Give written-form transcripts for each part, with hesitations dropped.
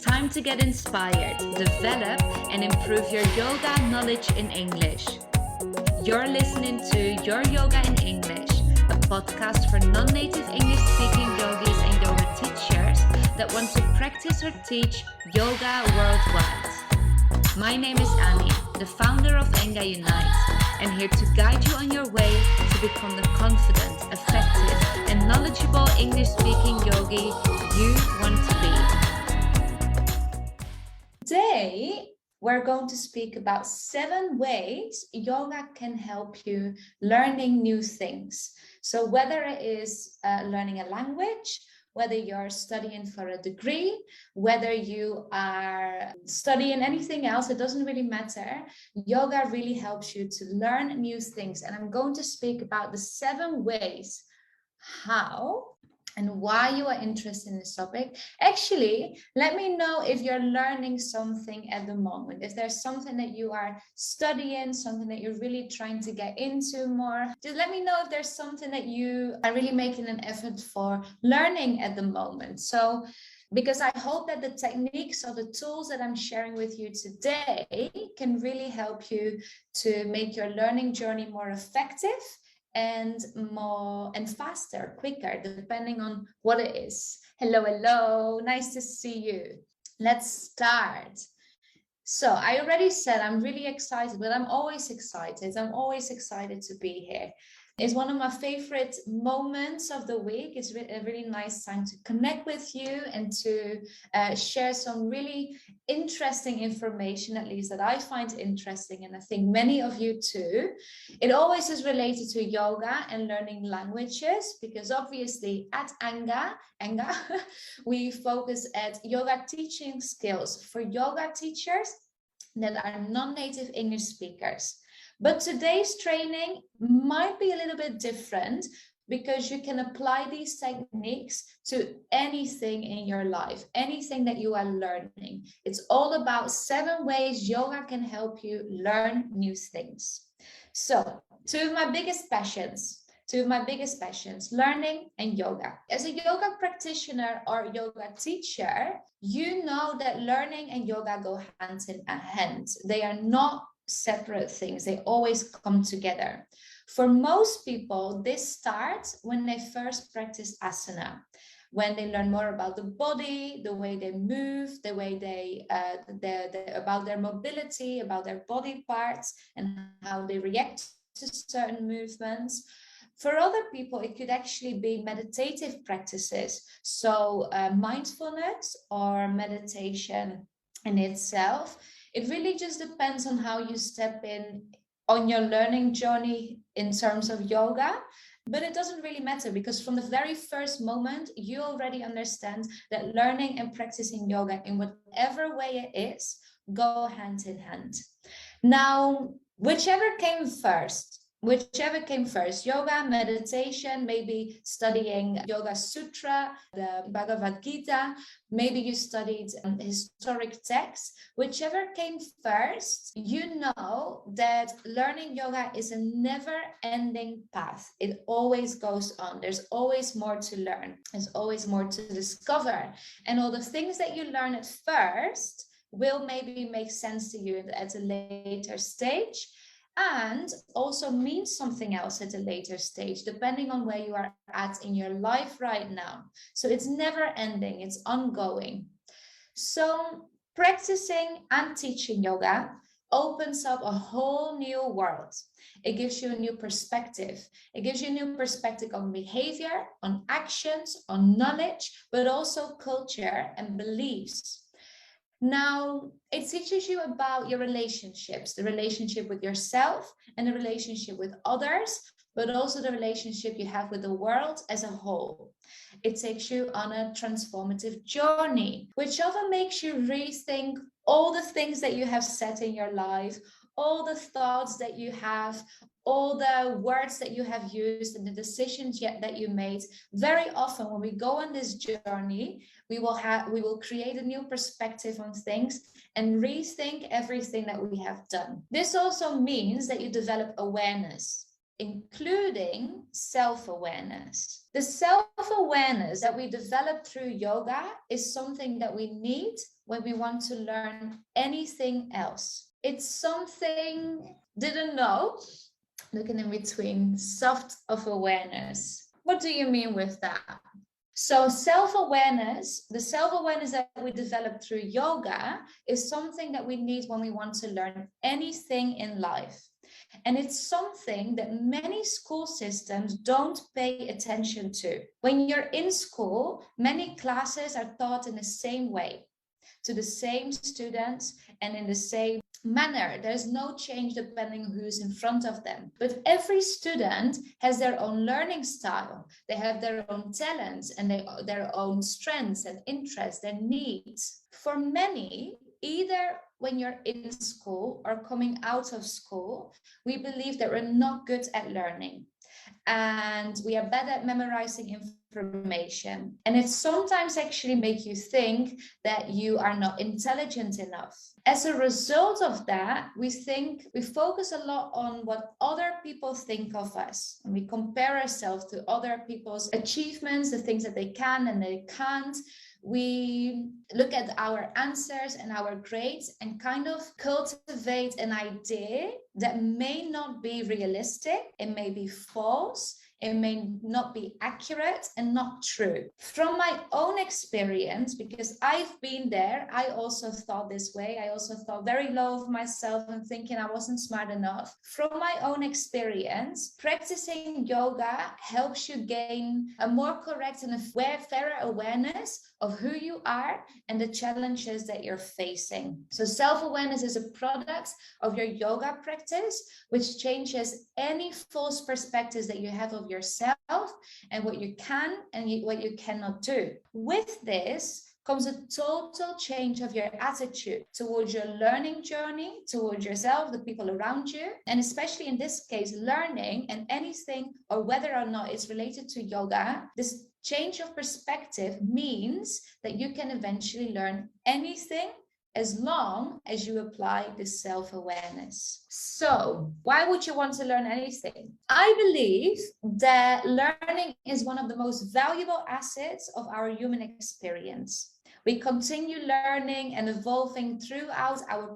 Time to get inspired, develop, and improve your yoga knowledge in English. You're listening to Your Yoga in English, a podcast for non-native English-speaking yogis and yoga teachers that want to practice or teach yoga worldwide. My name is Annie, the founder of Enga Unite, and here to guide you on your way to become the confident, effective, and knowledgeable English-speaking yogi you want to be. Today, we're going to speak about 7 ways yoga can help you learning new things. So whether it is learning a language, whether you're studying for a degree, whether you are studying anything else, it doesn't really matter. Yoga really helps you to learn new things. And I'm going to speak about the 7 ways how and why you are interested in this topic. Actually, let me know if you're learning something at the moment. If there's something that you are studying, something that you're really trying to get into more. Just let me know if there's something that you are really making an effort for learning at the moment. So, because I hope that the techniques or the tools that I'm sharing with you today can really help you to make your learning journey more effective and faster, quicker, depending on what it is. Hello, nice to see you. Let's start. So I already said I'm really excited, but I'm always excited. I'm always excited to be here. It's one of my favorite moments of the week. It's a really nice time to connect with you and to share some really interesting information, at least that I find interesting, and I think many of you too. It always is related to yoga and learning languages, because obviously at Enga, we focus at yoga teaching skills for yoga teachers that are non-native English speakers. But today's training might be a little bit different because you can apply these techniques to anything in your life, anything that you are learning. It's all about 7 ways yoga can help you learn new things. So, two of my biggest passions, learning and yoga. As a yoga practitioner or yoga teacher, you know that learning and yoga go hand in hand. They are not separate things. They always come together. For most people, this starts when they first practice asana, when they learn more about the body, the way they move, the way they about their mobility, about their body parts, and how they react to certain movements. For other people, it could actually be meditative practices, so mindfulness or meditation in itself. It really just depends on how you step in on your learning journey in terms of yoga. But it doesn't really matter, because from the very first moment, you already understand that learning and practicing yoga in whatever way it is, go hand in hand. Now, whichever came first, yoga, meditation, maybe studying Yoga Sutra, the Bhagavad Gita, maybe you studied historic texts, whichever came first, you know that learning yoga is a never-ending path. It always goes on. There's always more to learn. There's always more to discover. And all the things that you learn at first will maybe make sense to you at a later stage, and also means something else at a later stage, depending on where you are at in your life right now. So it's never ending, it's ongoing. So practicing and teaching yoga opens up a whole new world. It gives you a new perspective. It gives you a new perspective on behavior, on actions, on knowledge, but also culture and beliefs. Now, it teaches you about your relationships, the relationship with yourself and the relationship with others, but also the relationship you have with the world as a whole. It takes you on a transformative journey, which often makes you rethink all the things that you have said in your life, all the thoughts that you have, all the words that you have used, and the decisions that you made. Very often when we go on this journey, we will create a new perspective on things and rethink everything that we have done. This also means that you develop awareness. including self-awareness. The self-awareness that we develop through yoga is something that we need when we want to learn anything else. It's something, didn't know, looking in between, soft of awareness. What do you mean with that? So self-awareness, the self-awareness that we develop through yoga is something that we need when we want to learn anything in life. And it's something that many school systems don't pay attention to. When you're in school, many classes are taught in the same way, to the same students and in the same manner. There's no change depending on who's in front of them. But every student has their own learning style. They have their own talents and their own strengths and interests, their needs. For many, either when you're in school or coming out of school, we believe that we're not good at learning. And we are bad at memorizing information. And it sometimes actually makes you think that you are not intelligent enough. As a result of that, we focus a lot on what other people think of us. And we compare ourselves to other people's achievements, the things that they can and they can't. We look at our answers and our grades and kind of cultivate an idea that may not be realistic, it may be false, it may not be accurate and not true. From my own experience, because I've been there, I also thought this way. I also thought very low of myself and thinking I wasn't smart enough. From my own experience, practicing yoga helps you gain a more correct and fairer awareness of who you are and the challenges that you're facing. So self-awareness is a product of your yoga practice, which changes any false perspectives that you have of yourself and what you can and what you cannot do. With this comes a total change of your attitude towards your learning journey, towards yourself, the people around you, and especially in this case, learning and anything or whether or not it's related to yoga, this change of perspective means that you can eventually learn anything as long as you apply this self-awareness. So, why would you want to learn anything? I believe that learning is one of the most valuable assets of our human experience. We continue learning and evolving throughout our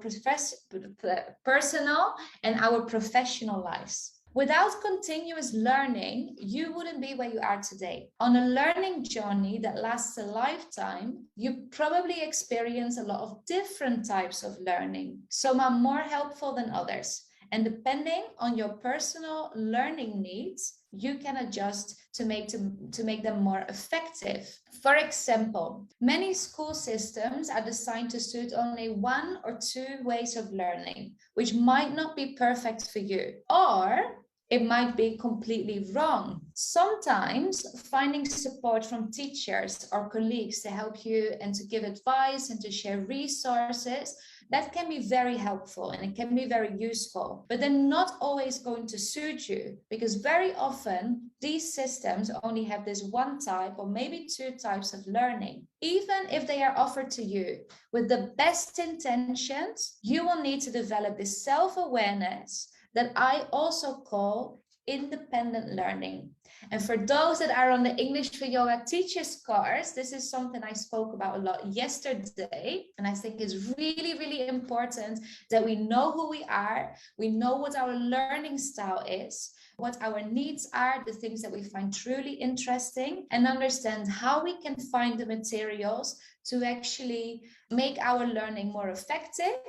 personal and our professional lives. Without continuous learning, you wouldn't be where you are today. On a learning journey that lasts a lifetime, you probably experience a lot of different types of learning. Some are more helpful than others. And depending on your personal learning needs, you can adjust to make them more effective. For example, many school systems are designed to suit only one or two ways of learning, which might not be perfect for you, or it might be completely wrong. Sometimes finding support from teachers or colleagues to help you and to give advice and to share resources, that can be very helpful and it can be very useful, but they're not always going to suit you because very often these systems only have this one type or maybe two types of learning. Even if they are offered to you with the best intentions, you will need to develop this self-awareness that I also call independent learning. And for those that are on the English for Yoga Teachers course, this is something I spoke about a lot yesterday. And I think it's really, really important that we know who we are. We know what our learning style is, what our needs are, the things that we find truly interesting, and understand how we can find the materials to actually make our learning more effective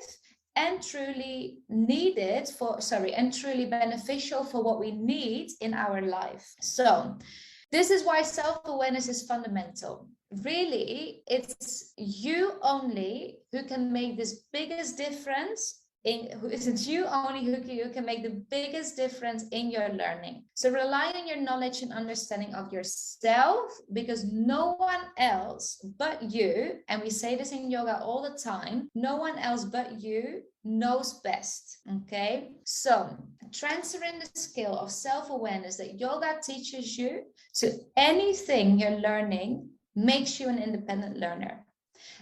and truly truly beneficial for what we need in our life. So this is why self-awareness is fundamental. Really, it's you only who can make this biggest difference it's you only who can make the biggest difference in your learning. So rely on your knowledge and understanding of yourself, because no one else but you, and we say this in yoga all the time, no one else but you knows best. Okay, so transferring the skill of self-awareness that yoga teaches you to anything you're learning makes you an independent learner.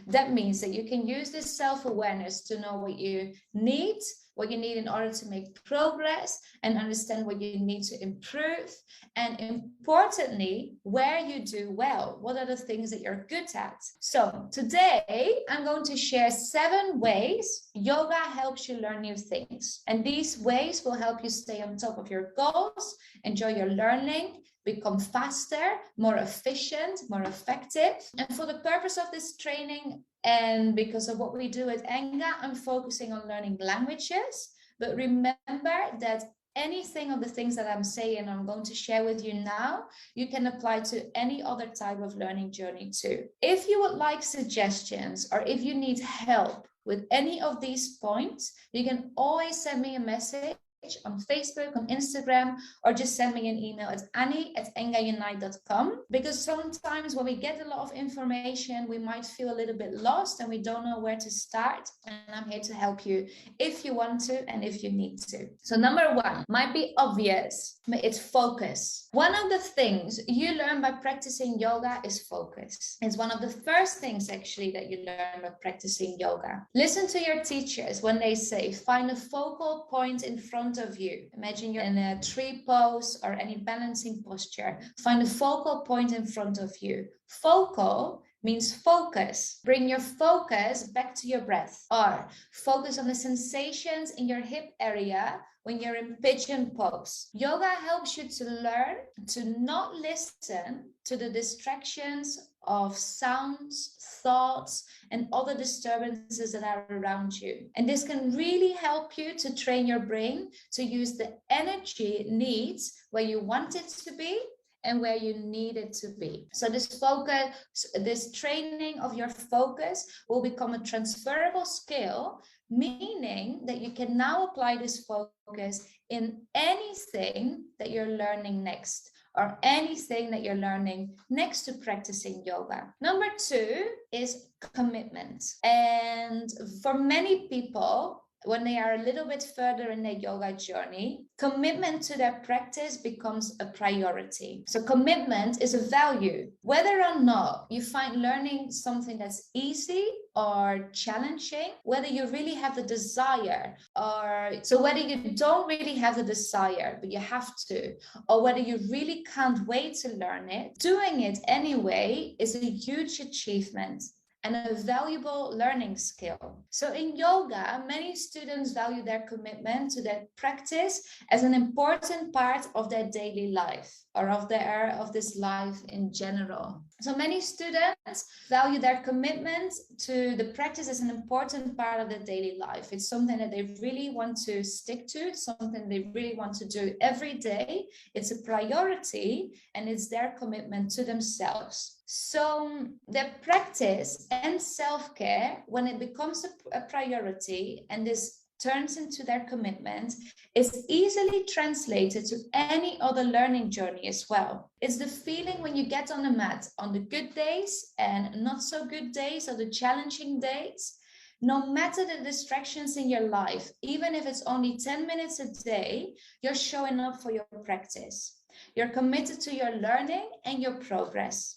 That means that you can use this self-awareness to know what you need, what you need in order to make progress, and understand what you need to improve. And importantly, where you do well. What are the things that you're good at? So today I'm going to share 7 ways yoga helps you learn new things. And these ways will help you stay on top of your goals, enjoy your learning, become faster, more efficient, more effective. And for the purpose of this training, and because of what we do at Enga, I'm focusing on learning languages. But remember that anything of the things that I'm saying, I'm going to share with you now, you can apply to any other type of learning journey too. If you would like suggestions, or if you need help with any of these points, you can always send me a message on Facebook, on Instagram, or just send me an email at annie@engaunite.com, because sometimes when we get a lot of information, we might feel a little bit lost and we don't know where to start. And I'm here to help you if you want to and if you need to. So number 1 might be obvious, but it's focus. One of the things you learn by practicing yoga is focus. It's one of the first things actually that you learn by practicing yoga. Listen to your teachers when they say, find a focal point in front of you. Imagine you're in a tree pose or any balancing posture. Find a focal point in front of you. Focal means focus. Bring your focus back to your breath, or focus on the sensations in your hip area when you're in pigeon pose. Yoga helps you to learn to not listen to the distractions of sounds, thoughts, and other disturbances that are around you. And this can really help you to train your brain to use the energy it needs where you want it to be and where you need it to be. So this training of your focus will become a transferable skill, meaning that you can now apply this focus in anything that you're learning next, or anything that you're learning next to practicing yoga. Number 2 is commitment. And for many people, when they are a little bit further in their yoga journey, commitment to their practice becomes a priority. So commitment is a value. Whether or not you find learning something that's easy or challenging, whether you really have the desire, or so whether you don't really have the desire, but you have to, or whether you really can't wait to learn it, doing it anyway is a huge achievement and a valuable learning skill. So in yoga, many students value their commitment to their practice as an important part of their daily life, or of this life in general. So many students value their commitment to the practice as an important part of their daily life. It's something that they really want to stick to, something they really want to do every day. It's a priority, and it's their commitment to themselves. So their practice and self-care, when it becomes a priority and this turns into their commitment, is easily translated to any other learning journey as well. It's the feeling when you get on the mat on the good days and not so good days, or the challenging days. No matter the distractions in your life, even if it's only 10 minutes a day, you're showing up for your practice. You're committed to your learning and your progress.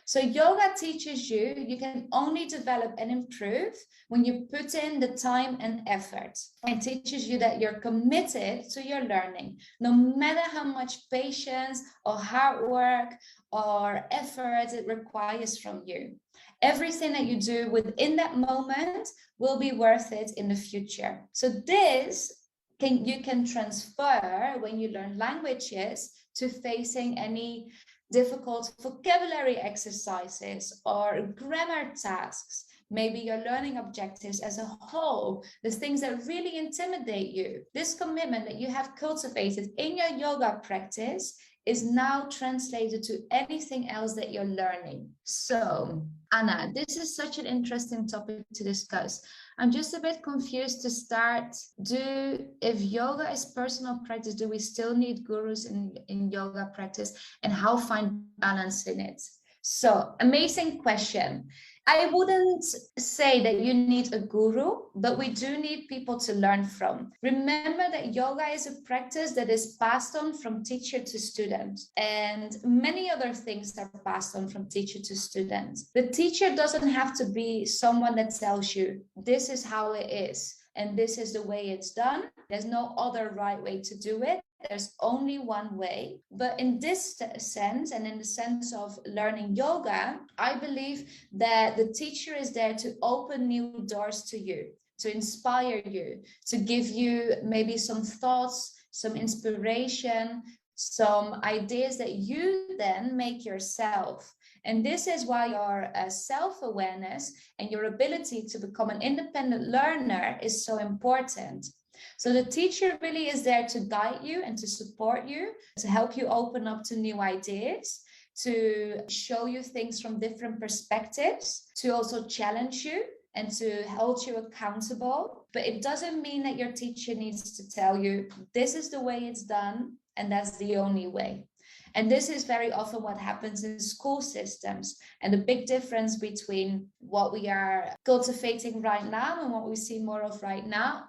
So yoga teaches you can only develop and improve when you put in the time and effort. It teaches you that you're committed to your learning, no matter how much patience or hard work or effort it requires from you. Everything that you do within that moment will be worth it in the future. So this you can transfer when you learn languages to facing any difficult vocabulary exercises or grammar tasks, maybe your learning objectives as a whole, the things that really intimidate you. This commitment that you have cultivated in your yoga practice is now translated to anything else that you're learning. So, Anna, this is such an interesting topic to discuss. I'm just a bit confused to start. If yoga is personal practice, do we still need gurus in yoga practice, and how find balance in it? So, amazing question. I wouldn't say that you need a guru, but we do need people to learn from. Remember that yoga is a practice that is passed on from teacher to student, and many other things are passed on from teacher to student. The teacher doesn't have to be someone that tells you this is how it is, and this is the way it's done. There's no other right way to do it. There's only one way. But in this sense, and in the sense of learning yoga, I believe that the teacher is there to open new doors to you, to inspire you, to give you maybe some thoughts, some inspiration, some ideas that you then make yourself. And this is why your self-awareness and your ability to become an independent learner is so important. So the teacher really is there to guide you and to support you, to help you open up to new ideas, to show you things from different perspectives, to also challenge you and to hold you accountable. But it doesn't mean that your teacher needs to tell you, this is the way it's done, and that's the only way. And this is very often what happens in school systems. And the big difference between what we are cultivating right now and what we see more of right now.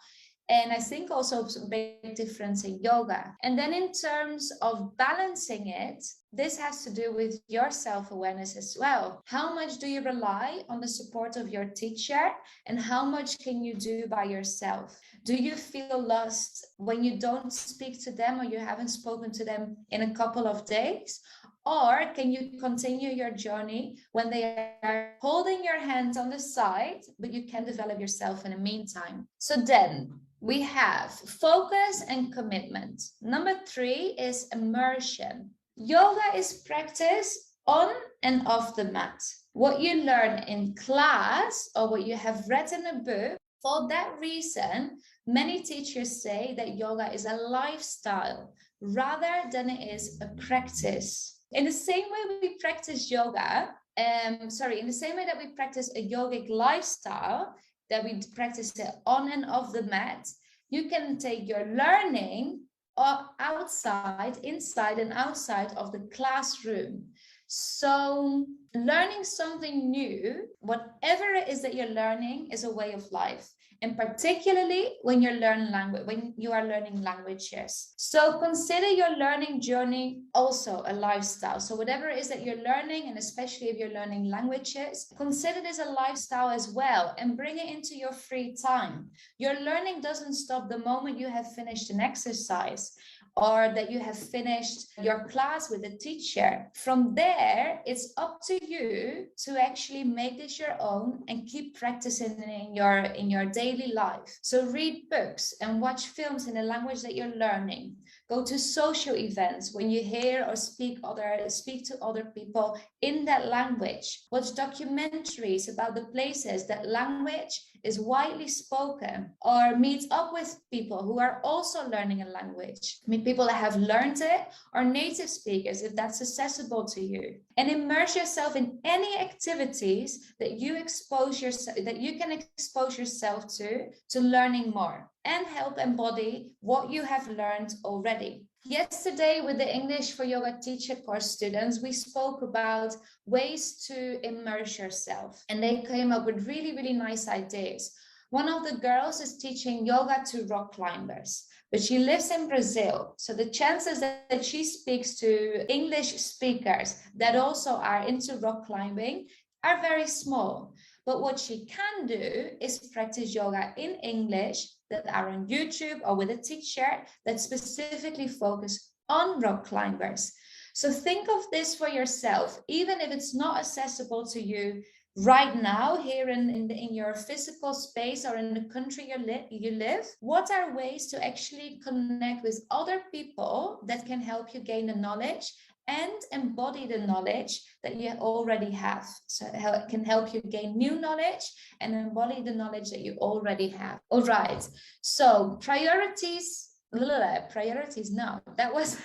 And I think also a big difference in yoga. And then in terms of balancing it, this has to do with your self-awareness as well. How much do you rely on the support of your teacher, and how much can you do by yourself? Do you feel lost when you don't speak to them or you haven't spoken to them in a couple of days? Or can you continue your journey when they are holding your hand on the side, but you can develop yourself in the meantime? So then we have focus and commitment. Number 3 is immersion. Yoga is practice on and off the mat. What you learn in class or what you have read in a book, for that reason, many teachers say that yoga is a lifestyle rather than it is a practice. In the same way we practice yoga, in the same way that we practice a yogic lifestyle, that we practice it on and off the mat, you can take your learning outside, inside and outside of the classroom. So learning something new, whatever it is that you're learning, is a way of life. And particularly when you are learning languages. So consider your learning journey also a lifestyle. So whatever it is that you're learning, and especially if you're learning languages, consider this a lifestyle as well and bring it into your free time. Your learning doesn't stop the moment you have finished an exercise or that you have finished your class with a teacher. From there, it's up to you to actually make this your own and keep practicing in your daily life. So read books and watch films in the language that you're learning. Go to social events when you hear or speak to other people in that language. Watch documentaries about the places that language is widely spoken, or meet up with people who are also learning a language. Meet people that have learned it, or native speakers if that's accessible to you. And immerse yourself in any activities that you can expose yourself to learning more and help embody what you have learned already. Yesterday, with the English for Yoga Teacher course students, we spoke about ways to immerse yourself, and they came up with really, really nice ideas. One of the girls is teaching yoga to rock climbers, but she lives in Brazil. So the chances that she speaks to English speakers that also are into rock climbing are very small. But what she can do is practice yoga in English that are on YouTube or with a teacher that specifically focus on rock climbers. So think of this for yourself, even if it's not accessible to you right now here in your physical space or in the country you live. What are ways to actually connect with other people that can help you gain the knowledge and embody the knowledge that you already have? So it can help you gain new knowledge and embody the knowledge that you already have. All right, so priorities, no, that was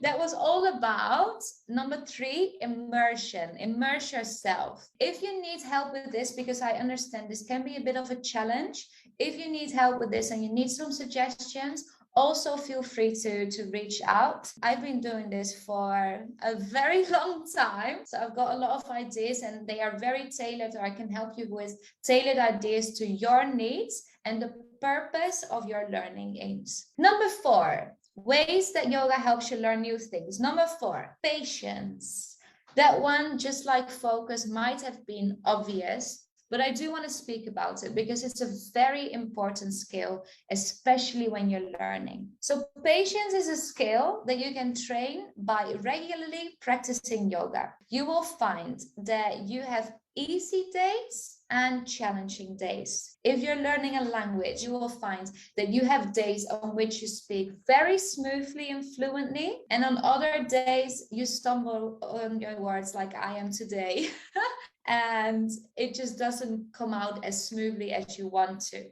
that was all about number 3, immersion. Immerse yourself. If you need help with this, because I understand this can be a bit of a challenge, if you need help with this and you need some suggestions, also feel free to reach out. I've been doing this for a very long time, so I've got a lot of ideas and they are very tailored, or I can help you with tailored ideas to your needs and the purpose of your learning aims. Number 4, ways that yoga helps you learn new things. Number 4, patience. That one, just like focus, might have been obvious, but I do want to speak about it because it's a very important skill, especially when you're learning. So patience is a skill that you can train by regularly practicing yoga. You will find that you have easy days and challenging days. If you're learning a language, you will find that you have days on which you speak very smoothly and fluently, and on other days you stumble on your words like I am today. And it just doesn't come out as smoothly as you want to.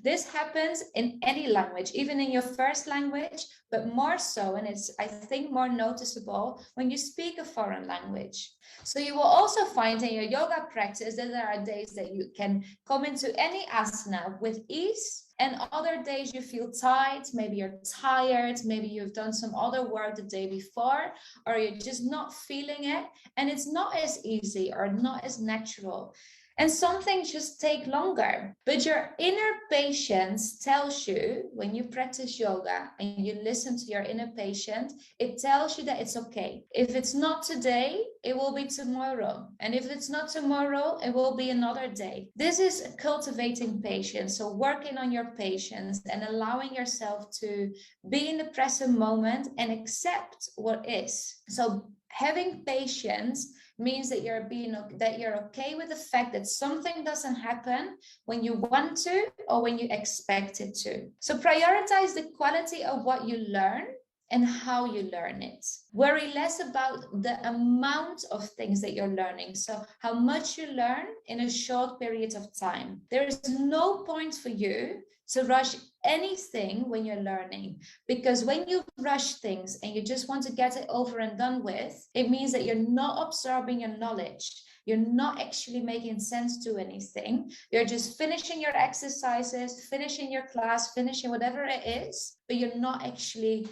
This happens in any language, even in your first language, but more so, and it's, I think, more noticeable when you speak a foreign language. So you will also find in your yoga practice that there are days that you can come into any asana with ease, and other days you feel tight, maybe you're tired, maybe you've done some other work the day before, or you're just not feeling it, and it's not as easy or not as natural. And some things just take longer. But your inner patience tells you, when you practice yoga and you listen to your inner patient, it tells you that it's okay. If it's not today, it will be tomorrow. And if it's not tomorrow, it will be another day. This is cultivating patience. So working on your patience and allowing yourself to be in the present moment and accept what is. So having patience means that you're okay with the fact that something doesn't happen when you want to or when you expect it to. So prioritize the quality of what you learn and how you learn it. Worry less about the amount of things that you're learning. So how much you learn in a short period of time. There is no point for you to rush anything when you're learning, because when you rush things and you just want to get it over and done with, it means that you're not absorbing your knowledge. You're not actually making sense to anything. You're just finishing your exercises, finishing your class, finishing whatever it is, but you're not actually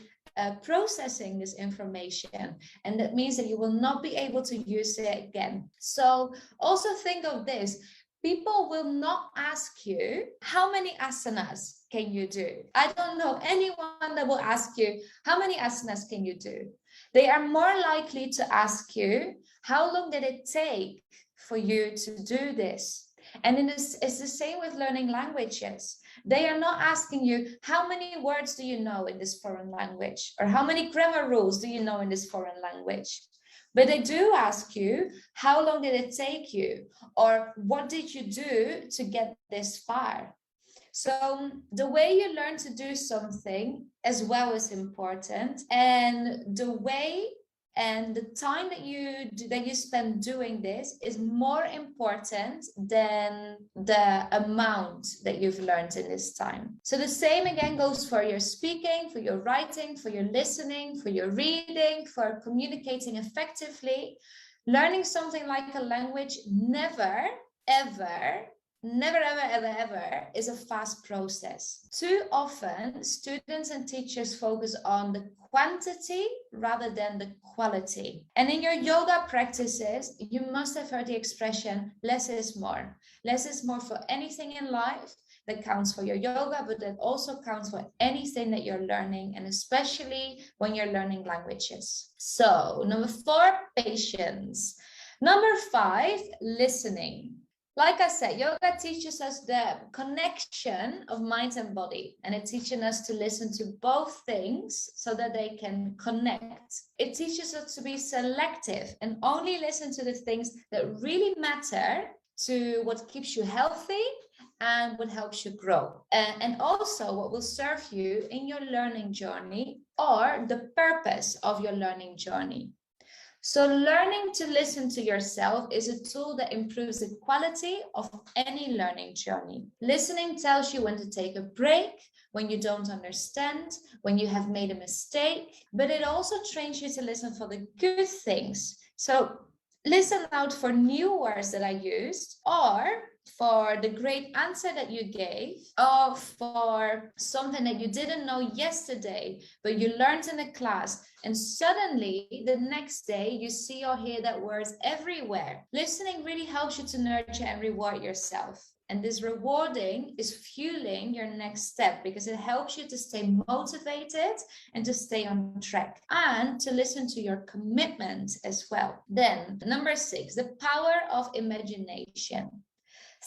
processing this information, and that means that you will not be able to use it again. So also think of this. People will not ask you, how many asanas can you do? I don't know anyone that will ask you, how many asanas can you do? They are more likely to ask you, how long did it take for you to do this? And it's the same with learning languages. They are not asking you, how many words do you know in this foreign language? Or how many grammar rules do you know in this foreign language? But they do ask you, how long did it take you? Or what did you do to get this far? So the way you learn to do something as well is important. And the way and the time that you spend doing this is more important than the amount that you've learned in this time. So the same again goes for your speaking, for your writing, for your listening, for your reading, for communicating effectively. Learning something like a language never, ever is a fast process. Too often, students and teachers focus on the quantity rather than the quality. And in your yoga practices, you must have heard the expression, less is more. Less is more for anything in life. That counts for your yoga, but that also counts for anything that you're learning, and especially when you're learning languages. So, number 4, patience. Number 5, listening. Like I said, yoga teaches us the connection of mind and body, and it teaches us to listen to both things so that they can connect. It teaches us to be selective and only listen to the things that really matter, to what keeps you healthy and what helps you grow. And also what will serve you in your learning journey or the purpose of your learning journey. So learning to listen to yourself is a tool that improves the quality of any learning journey. Listening tells you when to take a break, when you don't understand, when you have made a mistake, but it also trains you to listen for the good things. So listen out for new words that I used, or for the great answer that you gave, or for something that you didn't know yesterday, but you learned in a class, and suddenly the next day you see or hear that words everywhere. Listening really helps you to nurture and reward yourself. And this rewarding is fueling your next step, because it helps you to stay motivated and to stay on track, and to listen to your commitment as well. Then, number 6, the power of imagination.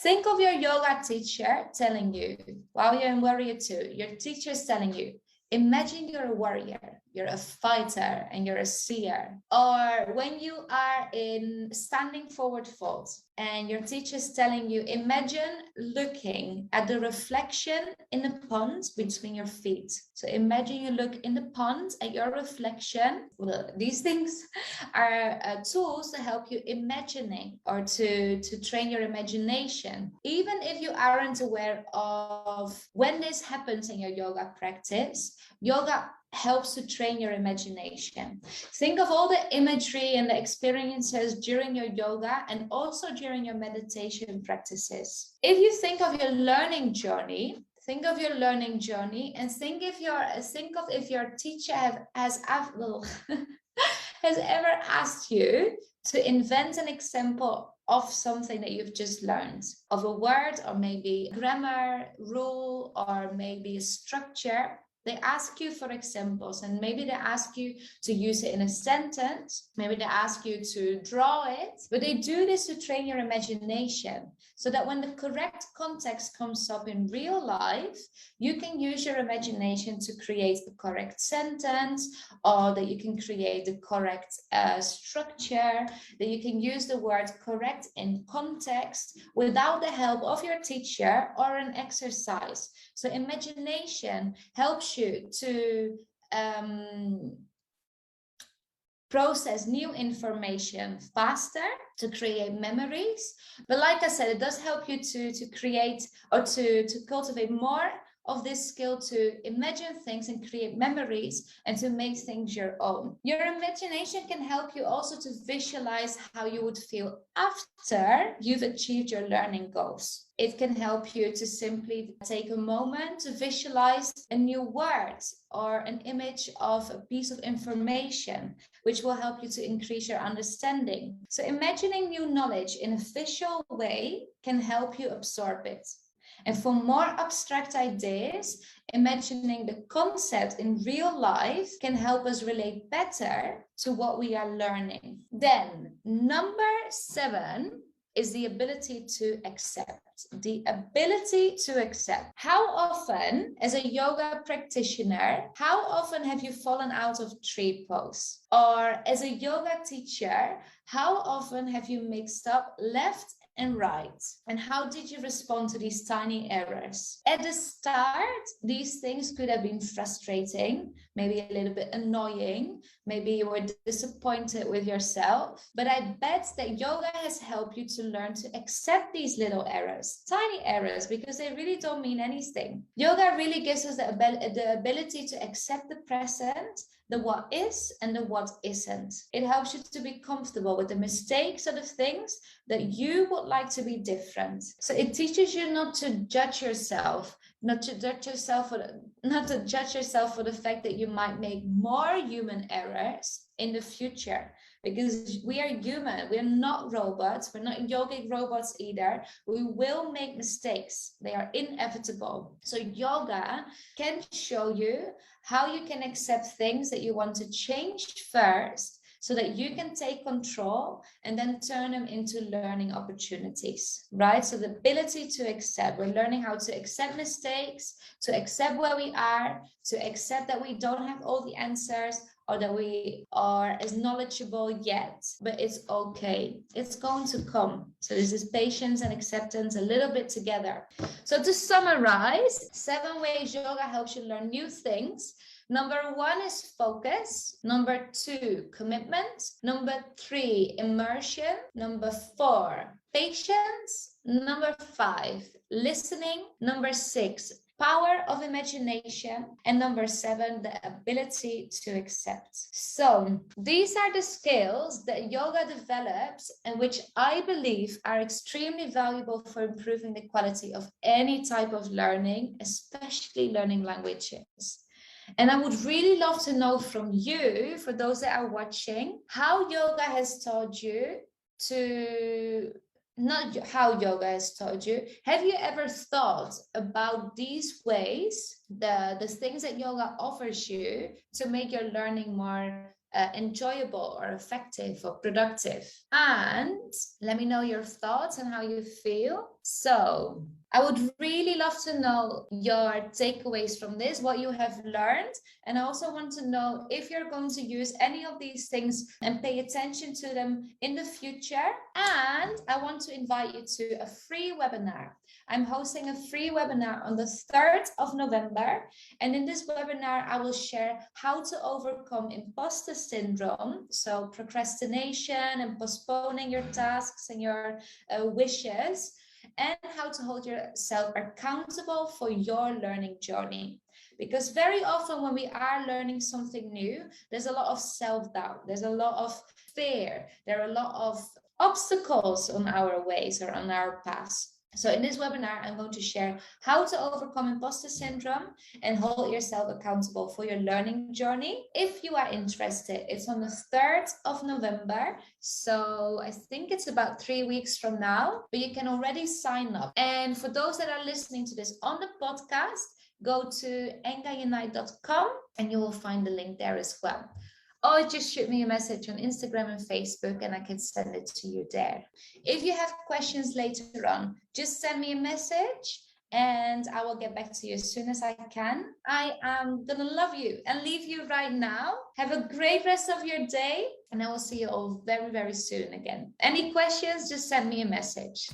Think of your yoga teacher telling you, while you're in Warrior 2, your teacher is telling you, imagine you're a warrior, you're a fighter, and you're a seer. Or when you are in standing forward fold and your teacher is telling you, imagine looking at the reflection in the pond between your feet. So imagine you look in the pond at your reflection. Well, these things are tools to help you imagining or to train your imagination. Even if you aren't aware of when this happens in your yoga practice, yoga helps to train your imagination. Think of all the imagery and the experiences during your yoga and also during your meditation practices. If you think of your learning journey, and think of if your teacher has ever asked you to invent an example of something that you've just learned, of a word or maybe grammar rule or maybe a structure. They ask you for examples, and maybe they ask you to use it in a sentence. Maybe they ask you to draw it, but they do this to train your imagination so that when the correct context comes up in real life, you can use your imagination to create the correct sentence, or that you can create the correct structure, that you can use the word correct in context without the help of your teacher or an exercise. So imagination helps you to process new information faster, to create memories. But like I said, it does help you to create or to cultivate more of this skill to imagine things and create memories and to make things your own. Your imagination can help you also to visualize how you would feel after you've achieved your learning goals. It can help you to simply take a moment to visualize a new word or an image of a piece of information, which will help you to increase your understanding. So imagining new knowledge in a visual way can help you absorb it. And for more abstract ideas, imagining the concept in real life can help us relate better to what we are learning. Then, number 7 is the ability to accept. The ability to accept. How often, as a yoga practitioner, how often have you fallen out of tree pose? Or as a yoga teacher, how often have you mixed up left and right? And how did you respond to these tiny errors? At the start, these things could have been frustrating, maybe a little bit annoying, maybe you were disappointed with yourself, but I bet that yoga has helped you to learn to accept these little errors, tiny errors, because they really don't mean anything. Yoga really gives us the ability to accept the present, the what is and the what isn't. It helps you to be comfortable with the mistakes or the things that you would like to be different. So it teaches you not to judge yourself, not to judge yourself for the fact that you might make more human errors in the future, because we are human. We're not robots. We're not yogic robots either. We will make mistakes. They are inevitable. So yoga can show you how you can accept things that you want to change first, so that you can take control and then turn them into learning opportunities, right? So the ability to accept, we're learning how to accept mistakes, to accept where we are, to accept that we don't have all the answers, or that we are as knowledgeable yet, but it's okay. It's going to come. So this is patience and acceptance a little bit together. So to summarize, 7 ways yoga helps you learn new things. Number 1 is focus. Number 2, commitment. Number 3, immersion. Number 4, patience. Number 5, listening. Number 6, power of imagination. And number 7, the ability to accept. So these are the skills that yoga develops and which I believe are extremely valuable for improving the quality of any type of learning, especially learning languages. And I would really love to know from you, for those that are watching, how yoga has taught you to, not how yoga has taught you, have you ever thought about these ways, the things that yoga offers you to make your learning more enjoyable or effective or productive. And let me know your thoughts and how you feel. So I would really love to know your takeaways from this, what you have learned. And I also want to know if you're going to use any of these things and pay attention to them in the future. And I want to invite you to a free webinar. I'm hosting a free webinar on the 3rd of November. And in this webinar, I will share how to overcome imposter syndrome. So procrastination and postponing your tasks and your wishes, and how to hold yourself accountable for your learning journey. Because very often when we are learning something new, there's a lot of self-doubt, there's a lot of fear, there are a lot of obstacles on our ways or on our paths. So in this webinar, I'm going to share how to overcome imposter syndrome and hold yourself accountable for your learning journey. If you are interested, it's on the 3rd of November. So I think it's about 3 weeks from now, but you can already sign up. And for those that are listening to this on the podcast, go to engaunite.com and you will find the link there as well. Or just shoot me a message on Instagram and Facebook and I can send it to you there. If you have questions later on, just send me a message and I will get back to you as soon as I can. I am gonna love you and leave you right now. Have a great rest of your day and I will see you all very, very soon again. Any questions, just send me a message.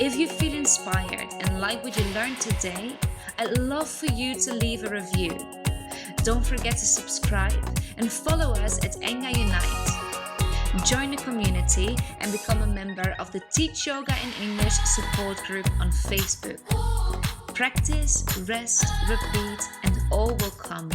If you feel inspired and like what you learned today, I'd love for you to leave a review. Don't forget to subscribe and follow us at Enga Unite. Join the community and become a member of the Teach Yoga in English support group on Facebook. Practice, rest, repeat, and all will come.